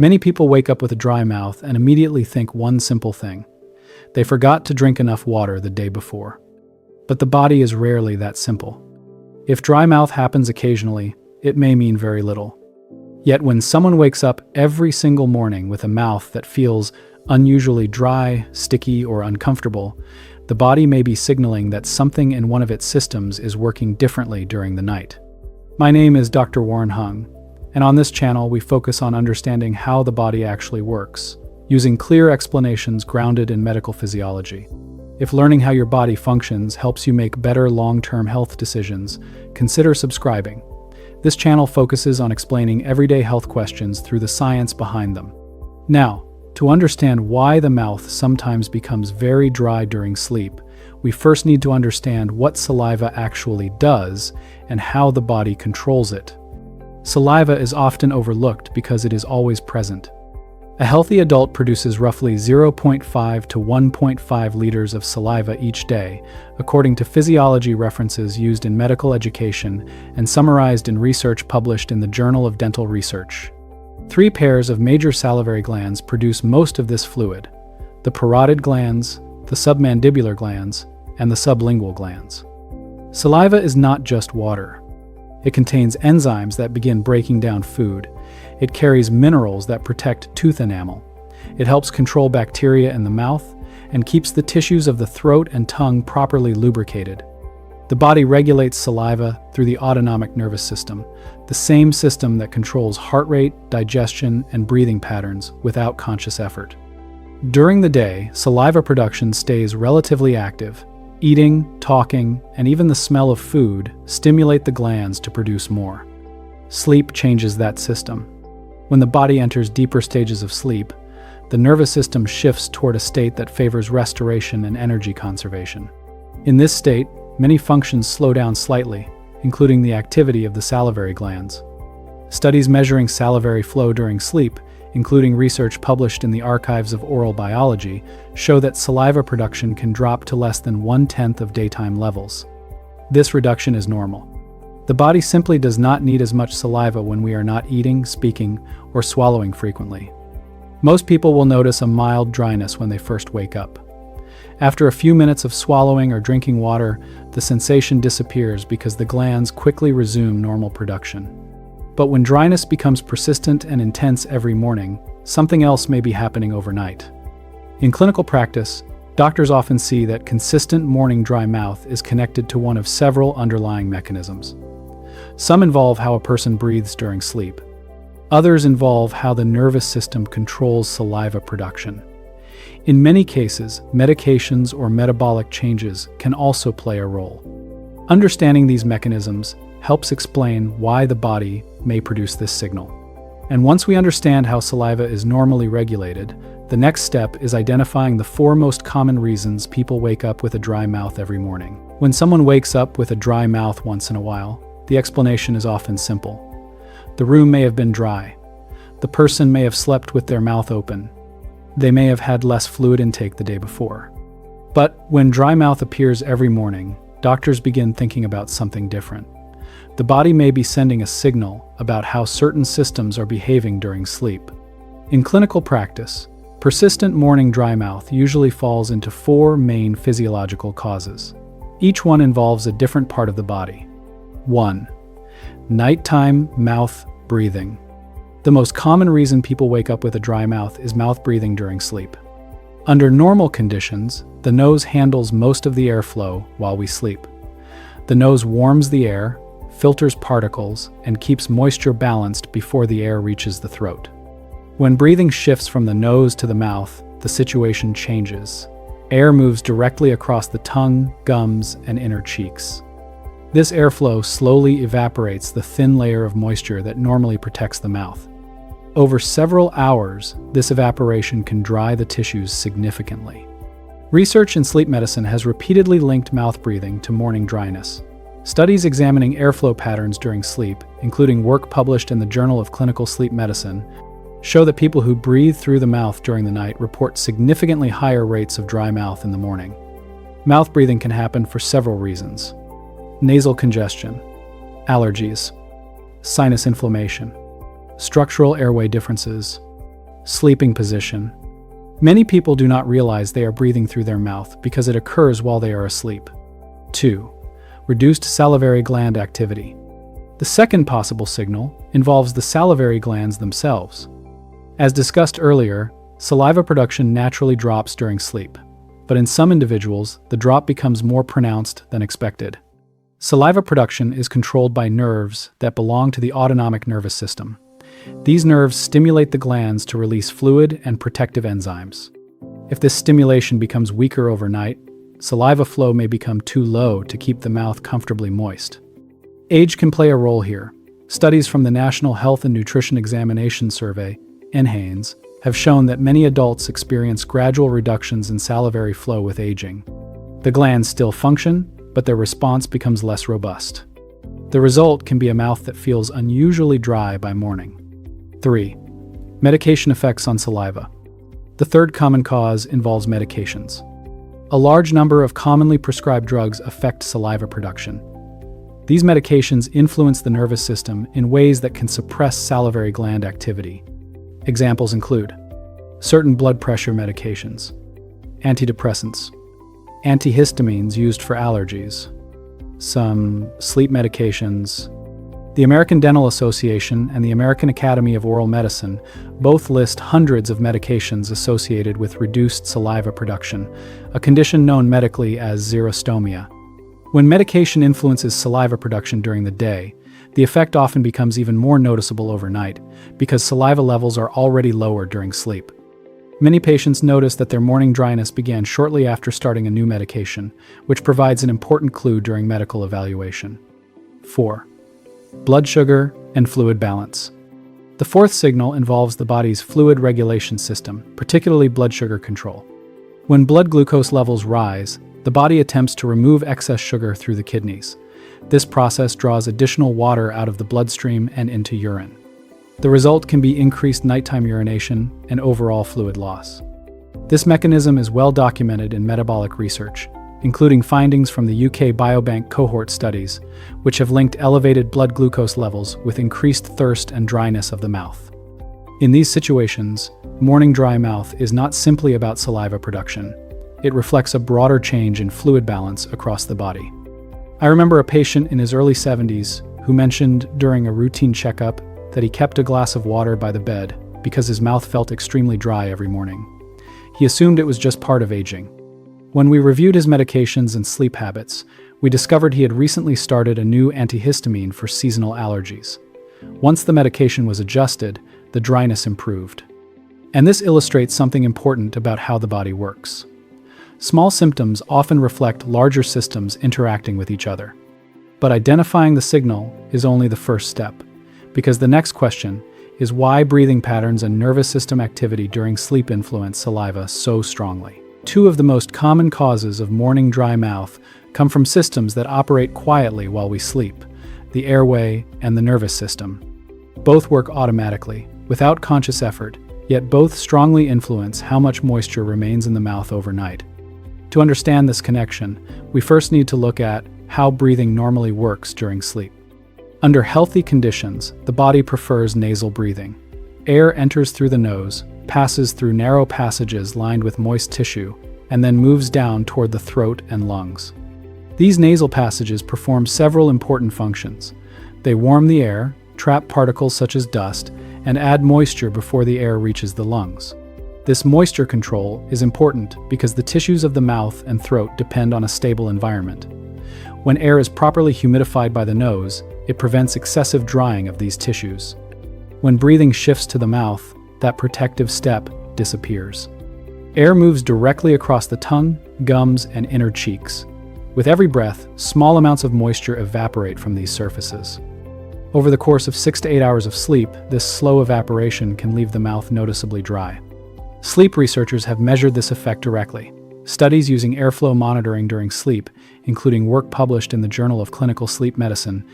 Many people wake up with a dry mouth and immediately think one simple thing. They forgot to drink enough water the day before. But the body is rarely that simple. If dry mouth happens occasionally, it may mean very little. Yet when someone wakes up every single morning with a mouth that feels unusually dry, sticky, or uncomfortable, the body may be signaling that something in one of its systems is working differently during the night. My name is Dr. Warren Hung, and on this channel we focus on understanding how the body actually works, using clear explanations grounded in medical physiology. If learning how your body functions helps you make better long-term health decisions, consider subscribing. This channel focuses on explaining everyday health questions through the science behind them. Now, to understand why the mouth sometimes becomes very dry during sleep, we first need to understand what saliva actually does and how the body controls it. Saliva is often overlooked because it is always present. A healthy adult produces roughly 0.5 to 1.5 liters of saliva each day, according to physiology references used in medical education and summarized in research published in the Journal of Dental Research. 3 pairs of major salivary glands produce most of this fluid: the parotid glands, the submandibular glands, and the sublingual glands. Saliva is not just water. It contains enzymes that begin breaking down food. It carries minerals that protect tooth enamel. It helps control bacteria in the mouth and keeps the tissues of the throat and tongue properly lubricated. The body regulates saliva through the autonomic nervous system, the same system that controls heart rate, digestion, and breathing patterns without conscious effort. During the day, saliva production stays relatively active. Eating, talking, and even the smell of food stimulate the glands to produce more. Sleep changes that system. When the body enters deeper stages of sleep, the nervous system shifts toward a state that favors restoration and energy conservation. In this state, many functions slow down slightly, including the activity of the salivary glands. Studies measuring salivary flow during sleep, including research published in the Archives of Oral Biology, show that saliva production can drop to less than 1/10 of daytime levels. This reduction is normal. The body simply does not need as much saliva when we are not eating, speaking, or swallowing frequently. Most people will notice a mild dryness when they first wake up. After a few minutes of swallowing or drinking water, the sensation disappears because the glands quickly resume normal production. But when dryness becomes persistent and intense every morning, something else may be happening overnight. In clinical practice, doctors often see that consistent morning dry mouth is connected to one of several underlying mechanisms. Some involve how a person breathes during sleep. Others involve how the nervous system controls saliva production. In many cases, medications or metabolic changes can also play a role. Understanding these mechanisms helps explain why the body may produce this signal. And once we understand how saliva is normally regulated, the next step is identifying the 4 most common reasons people wake up with a dry mouth every morning. When someone wakes up with a dry mouth once in a while, the explanation is often simple. The room may have been dry. The person may have slept with their mouth open. They may have had less fluid intake the day before. But when dry mouth appears every morning, doctors begin thinking about something different. The body may be sending a signal about how certain systems are behaving during sleep. In clinical practice, persistent morning dry mouth usually falls into 4 main physiological causes. Each one involves a different part of the body. 1. Nighttime mouth breathing. The most common reason people wake up with a dry mouth is mouth breathing during sleep. Under normal conditions, the nose handles most of the airflow while we sleep. The nose warms the air, filters particles, and keeps moisture balanced before the air reaches the throat. When breathing shifts from the nose to the mouth, the situation changes. Air moves directly across the tongue, gums, and inner cheeks. This airflow slowly evaporates the thin layer of moisture that normally protects the mouth. Over several hours, this evaporation can dry the tissues significantly. Research in sleep medicine has repeatedly linked mouth breathing to morning dryness. Studies examining airflow patterns during sleep, including work published in the Journal of Clinical Sleep Medicine, show that people who breathe through the mouth during the night report significantly higher rates of dry mouth in the morning. Mouth breathing can happen for several reasons: nasal congestion, allergies, sinus inflammation, structural airway differences, Sleeping position. Many people do not realize they are breathing through their mouth because it occurs while they are asleep. 2. Reduced salivary gland activity. The second possible signal involves the salivary glands themselves. As discussed earlier, saliva production naturally drops during sleep, but in some individuals, the drop becomes more pronounced than expected. Saliva production is controlled by nerves that belong to the autonomic nervous system. These nerves stimulate the glands to release fluid and protective enzymes. If this stimulation becomes weaker overnight, saliva flow may become too low to keep the mouth comfortably moist. Age can play a role here. Studies from the National Health and Nutrition Examination Survey, NHANES, have shown that many adults experience gradual reductions in salivary flow with aging. The glands still function, but their response becomes less robust. The result can be a mouth that feels unusually dry by morning. 3. Medication effects on saliva. The third common cause involves medications. A large number of commonly prescribed drugs affect saliva production. These medications influence the nervous system in ways that can suppress salivary gland activity. Examples include certain blood pressure medications, antidepressants, antihistamines used for allergies, some sleep medications. The American Dental Association and the American Academy of Oral Medicine both list hundreds of medications associated with reduced saliva production, a condition known medically as xerostomia. When medication influences saliva production during the day, the effect often becomes even more noticeable overnight because saliva levels are already lower during sleep. Many patients notice that their morning dryness began shortly after starting a new medication, which provides an important clue during medical evaluation. 4. Blood sugar and fluid balance. The fourth signal involves the body's fluid regulation system, particularly blood sugar control. When blood glucose levels rise, the body attempts to remove excess sugar through the kidneys. This process draws additional water out of the bloodstream and into urine. The result can be increased nighttime urination and overall fluid loss. This mechanism is well documented in metabolic research, including findings from the UK Biobank cohort studies, which have linked elevated blood glucose levels with increased thirst and dryness of the mouth. In these situations, morning dry mouth is not simply about saliva production. It reflects a broader change in fluid balance across the body. I remember a patient in his early 70s who mentioned during a routine checkup that he kept a glass of water by the bed because his mouth felt extremely dry every morning. He assumed it was just part of aging. When we reviewed his medications and sleep habits, we discovered he had recently started a new antihistamine for seasonal allergies. Once the medication was adjusted, the dryness improved. And this illustrates something important about how the body works. Small symptoms often reflect larger systems interacting with each other. But identifying the signal is only the first step, because the next question is why breathing patterns and nervous system activity during sleep influence saliva so strongly. Two of the most common causes of morning dry mouth come from systems that operate quietly while we sleep, the airway and the nervous system. Both work automatically, without conscious effort, yet both strongly influence how much moisture remains in the mouth overnight. To understand this connection, we first need to look at how breathing normally works during sleep. Under healthy conditions, the body prefers nasal breathing. Air enters through the nose, passes through narrow passages lined with moist tissue, and then moves down toward the throat and lungs. These nasal passages perform several important functions. They warm the air, trap particles such as dust, and add moisture before the air reaches the lungs. This moisture control is important because the tissues of the mouth and throat depend on a stable environment. When air is properly humidified by the nose, it prevents excessive drying of these tissues. When breathing shifts to the mouth, that protective step disappears. Air moves directly across the tongue, gums, and inner cheeks. With every breath, small amounts of moisture evaporate from these surfaces. Over the course of 6 to 8 hours of sleep, this slow evaporation can leave the mouth noticeably dry. Sleep researchers have measured this effect directly. Studies using airflow monitoring during sleep, including work published in the Journal of Clinical Sleep Medicine,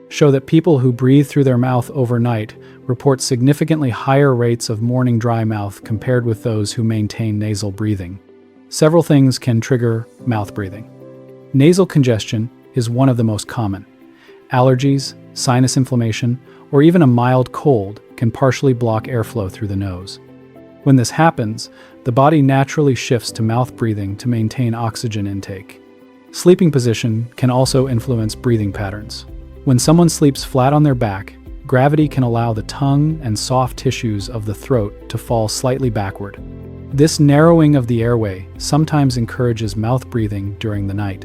show that people who breathe through their mouth overnight report significantly higher rates of morning dry mouth compared with those who maintain nasal breathing. Several things can trigger mouth breathing. Nasal congestion is one of the most common. Allergies, sinus inflammation, or even a mild cold can partially block airflow through the nose. When this happens, the body naturally shifts to mouth breathing to maintain oxygen intake. Sleeping position can also influence breathing patterns. When someone sleeps flat on their back, gravity can allow the tongue and soft tissues of the throat to fall slightly backward. This narrowing of the airway sometimes encourages mouth breathing during the night.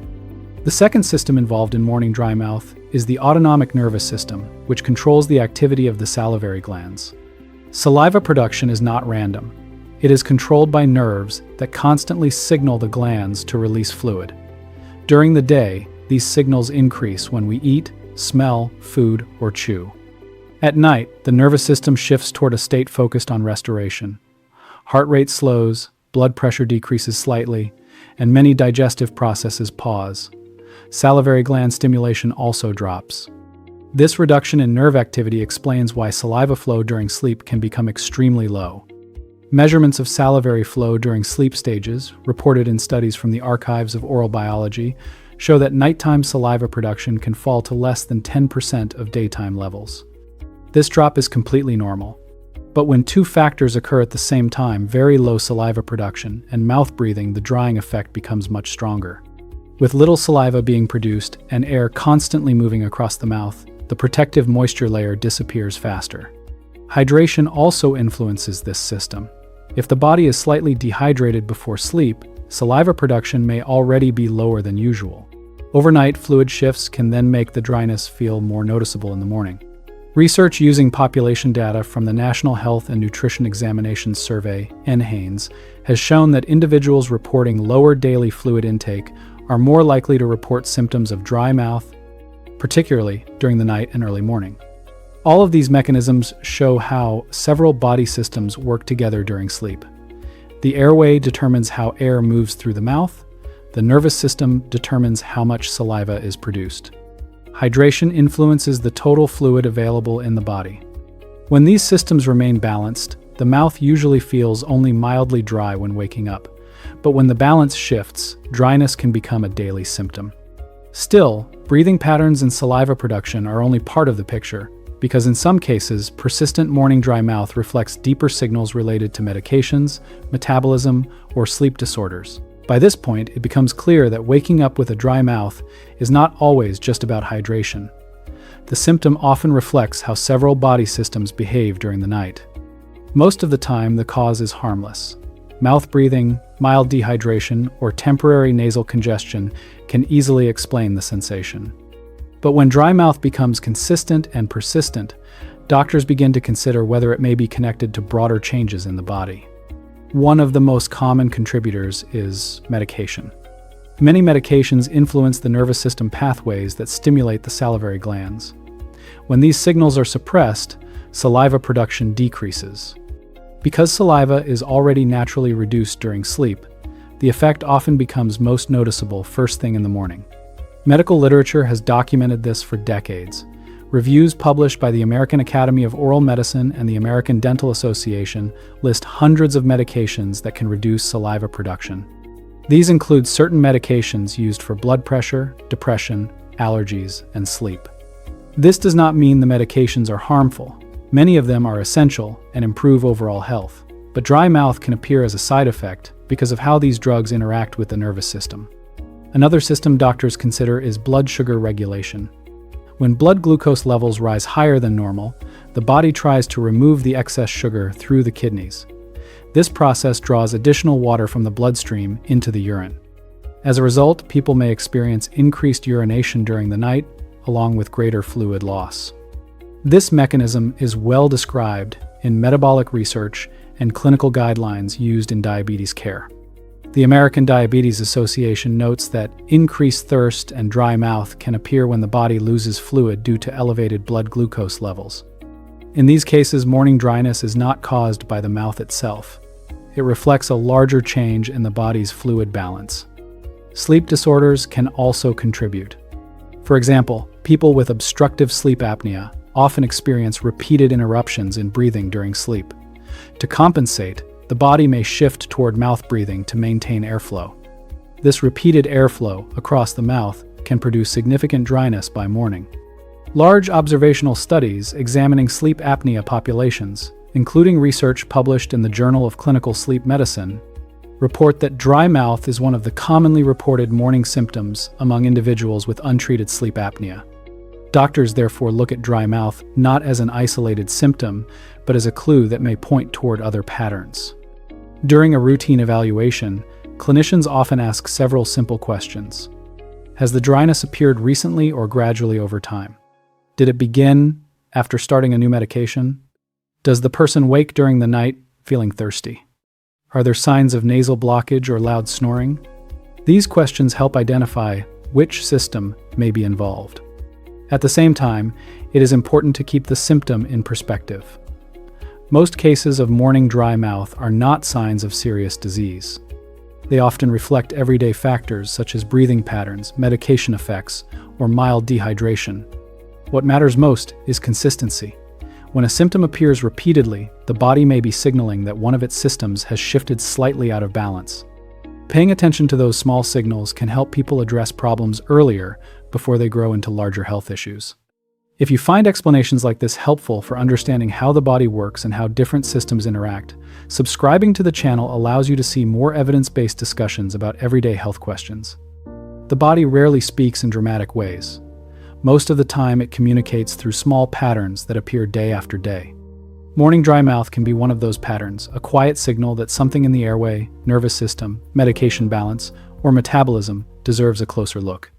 The second system involved in morning dry mouth is the autonomic nervous system, which controls the activity of the salivary glands. Saliva production is not random. It is controlled by nerves that constantly signal the glands to release fluid. During the day, these signals increase when we eat, smell food, or chew. At night, the nervous system shifts toward a state focused on restoration. Heart rate slows, blood pressure decreases slightly, and many digestive processes pause. Salivary gland stimulation also drops. This reduction in nerve activity explains why saliva flow during sleep can become extremely low. Measurements of salivary flow during sleep stages, reported in studies from the Archives of Oral Biology, show that nighttime saliva production can fall to less than 10% of daytime levels. This drop is completely normal. But when two factors occur at the same time, very low saliva production and mouth breathing, the drying effect becomes much stronger. With little saliva being produced and air constantly moving across the mouth, the protective moisture layer disappears faster. Hydration also influences this system. If the body is slightly dehydrated before sleep, saliva production may already be lower than usual. Overnight, fluid shifts can then make the dryness feel more noticeable in the morning. Research using population data from the National Health and Nutrition Examinations Survey, NHANES, has shown that individuals reporting lower daily fluid intake are more likely to report symptoms of dry mouth, particularly during the night and early morning. All of these mechanisms show how several body systems work together during sleep. The airway determines how air moves through the mouth. The nervous system determines how much saliva is produced. Hydration influences the total fluid available in the body. When these systems remain balanced, the mouth usually feels only mildly dry when waking up. But when the balance shifts, dryness can become a daily symptom. Still, breathing patterns and saliva production are only part of the picture, because in some cases, persistent morning dry mouth reflects deeper signals related to medications, metabolism, or sleep disorders. By this point, it becomes clear that waking up with a dry mouth is not always just about hydration. The symptom often reflects how several body systems behave during the night. Most of the time, the cause is harmless. Mouth breathing, mild dehydration, or temporary nasal congestion can easily explain the sensation. But when dry mouth becomes consistent and persistent, doctors begin to consider whether it may be connected to broader changes in the body. One of the most common contributors is medication. Many medications influence the nervous system pathways that stimulate the salivary glands. When these signals are suppressed, saliva production decreases. Because saliva is already naturally reduced during sleep, the effect often becomes most noticeable first thing in the morning. Medical literature has documented this for decades. Reviews published by the American Academy of Oral Medicine and the American Dental Association list hundreds of medications that can reduce saliva production. These include certain medications used for blood pressure, depression, allergies, and sleep. This does not mean the medications are harmful. Many of them are essential and improve overall health. But dry mouth can appear as a side effect because of how these drugs interact with the nervous system. Another system doctors consider is blood sugar regulation. When blood glucose levels rise higher than normal, the body tries to remove the excess sugar through the kidneys. This process draws additional water from the bloodstream into the urine. As a result, people may experience increased urination during the night, along with greater fluid loss. This mechanism is well described in metabolic research and clinical guidelines used in diabetes care. The American Diabetes Association notes that increased thirst and dry mouth can appear when the body loses fluid due to elevated blood glucose levels. In these cases, morning dryness is not caused by the mouth itself. It reflects a larger change in the body's fluid balance. Sleep disorders can also contribute. For example, people with obstructive sleep apnea often experience repeated interruptions in breathing during sleep. To compensate, the body may shift toward mouth breathing to maintain airflow. This repeated airflow across the mouth can produce significant dryness by morning. Large observational studies examining sleep apnea populations including research published in the Journal of Clinical Sleep Medicine, report that dry mouth is one of the commonly reported morning symptoms among individuals with untreated sleep apnea. Doctors therefore look at dry mouth not as an isolated symptom, but as a clue that may point toward other patterns. During a routine evaluation, clinicians often ask several simple questions. Has the dryness appeared recently or gradually over time? Did it begin after starting a new medication? Does the person wake during the night feeling thirsty? Are there signs of nasal blockage or loud snoring? These questions help identify which system may be involved. At the same time, it is important to keep the symptom in perspective. Most cases of morning dry mouth are not signs of serious disease. They often reflect everyday factors such as breathing patterns, medication effects, or mild dehydration. What matters most is consistency. When a symptom appears repeatedly, the body may be signaling that one of its systems has shifted slightly out of balance. Paying attention to those small signals can help people address problems earlier before they grow into larger health issues. If you find explanations like this helpful for understanding how the body works and how different systems interact, subscribing to the channel allows you to see more evidence-based discussions about everyday health questions. The body rarely speaks in dramatic ways. Most of the time, it communicates through small patterns that appear day after day. Morning dry mouth can be one of those patterns, a quiet signal that something in the airway, nervous system, medication balance, or metabolism deserves a closer look.